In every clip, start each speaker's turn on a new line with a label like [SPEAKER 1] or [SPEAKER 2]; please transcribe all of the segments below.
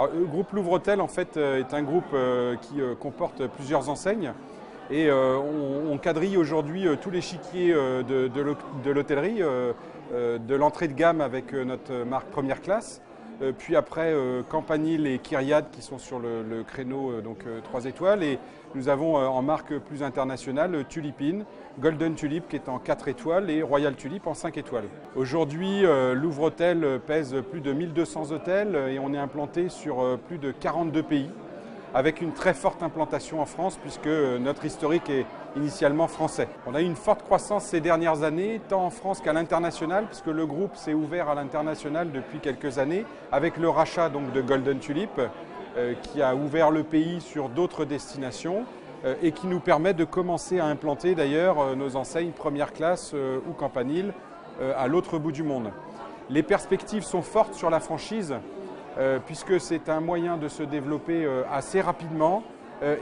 [SPEAKER 1] Alors, le groupe Louvre-Hôtel en fait est un groupe qui comporte plusieurs enseignes et on quadrille aujourd'hui tout l'échiquier de l'hôtellerie, de l'entrée de gamme avec notre marque Première Classe, puis après Campanile et Kyriade qui sont sur le créneau 3 étoiles, et nous avons en marque plus internationale Tulipine, Golden Tulip qui est en 4 étoiles et Royal Tulip en 5 étoiles. Aujourd'hui, Louvre-Hôtel pèse plus de 1200 hôtels et on est implanté sur plus de 42 pays, avec une très forte implantation en France puisque notre historique est initialement français. On a eu une forte croissance ces dernières années, tant en France qu'à l'international, puisque le groupe s'est ouvert à l'international depuis quelques années, avec le rachat donc, de Golden Tulip, qui a ouvert le pays sur d'autres destinations et qui nous permet de commencer à implanter d'ailleurs nos enseignes Première Classe ou Campanile à l'autre bout du monde. Les perspectives sont fortes sur la franchise, puisque c'est un moyen de se développer assez rapidement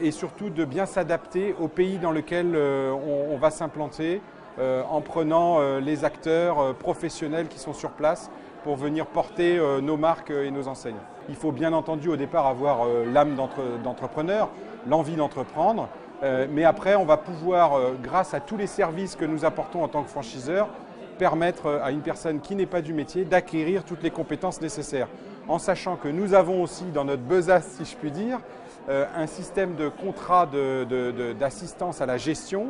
[SPEAKER 1] et surtout de bien s'adapter au pays dans lequel on va s'implanter en prenant les acteurs professionnels qui sont sur place pour venir porter nos marques et nos enseignes. Il faut bien entendu au départ avoir l'âme d'entrepreneur, l'envie d'entreprendre, mais après on va pouvoir, grâce à tous les services que nous apportons en tant que franchiseur, permettre à une personne qui n'est pas du métier d'acquérir toutes les compétences nécessaires. En sachant que nous avons aussi dans notre besace, si je puis dire, un système de contrat d'assistance à la gestion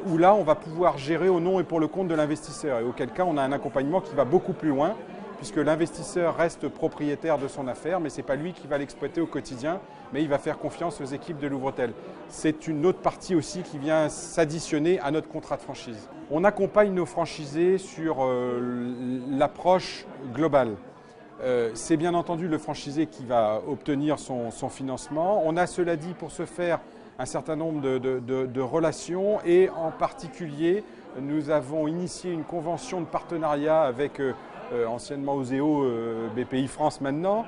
[SPEAKER 1] où là on va pouvoir gérer au nom et pour le compte de l'investisseur, et auquel cas on a un accompagnement qui va beaucoup plus loin puisque l'investisseur reste propriétaire de son affaire, mais ce n'est pas lui qui va l'exploiter au quotidien, mais il va faire confiance aux équipes de Louvre-Hôtel. C'est une autre partie aussi qui vient s'additionner à notre contrat de franchise. On accompagne nos franchisés sur l'approche globale. C'est bien entendu le franchisé qui va obtenir son financement. On a, cela dit, pour ce faire, un certain nombre de relations, et en particulier, nous avons initié une convention de partenariat avec anciennement Oseo, BPI France maintenant,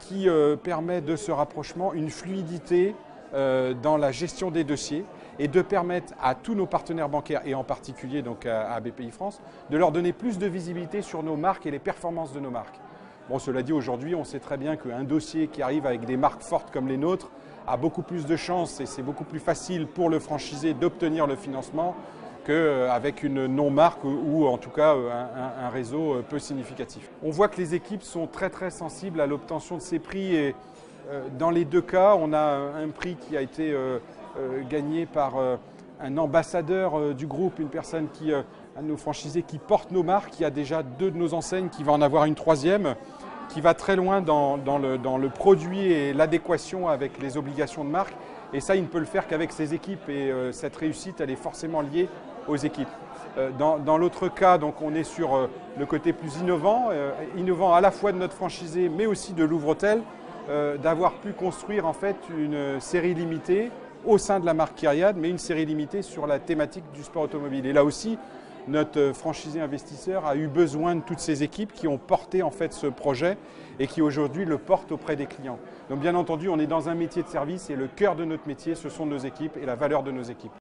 [SPEAKER 1] qui permet de ce rapprochement une fluidité dans la gestion des dossiers et de permettre à tous nos partenaires bancaires, et en particulier donc à BPI France, de leur donner plus de visibilité sur nos marques et les performances de nos marques. Bon, cela dit, aujourd'hui, on sait très bien qu'un dossier qui arrive avec des marques fortes comme les nôtres a beaucoup plus de chances, et c'est beaucoup plus facile pour le franchisé d'obtenir le financement qu'avec une non-marque ou en tout cas un réseau peu significatif. On voit que les équipes sont très sensibles à l'obtention de ces prix, et dans les deux cas, on a un prix qui a été gagné par un ambassadeur du groupe, une personne un de nos franchisés qui porte nos marques, qui a déjà 2 de nos enseignes, qui va en avoir une 3e, qui va très loin dans le produit et l'adéquation avec les obligations de marque. Et ça, il ne peut le faire qu'avec ses équipes, et cette réussite, elle est forcément liée aux équipes. Dans l'autre cas, donc, on est sur le côté plus innovant à la fois de notre franchisé, mais aussi de Louvre-Hôtel, d'avoir pu construire en fait une série limitée au sein de la marque Kyriade, mais une série limitée sur la thématique du sport automobile. Et là aussi, notre franchisé investisseur a eu besoin de toutes ces équipes qui ont porté en fait ce projet et qui aujourd'hui le portent auprès des clients. Donc bien entendu, on est dans un métier de service, et le cœur de notre métier, ce sont nos équipes et la valeur de nos équipes.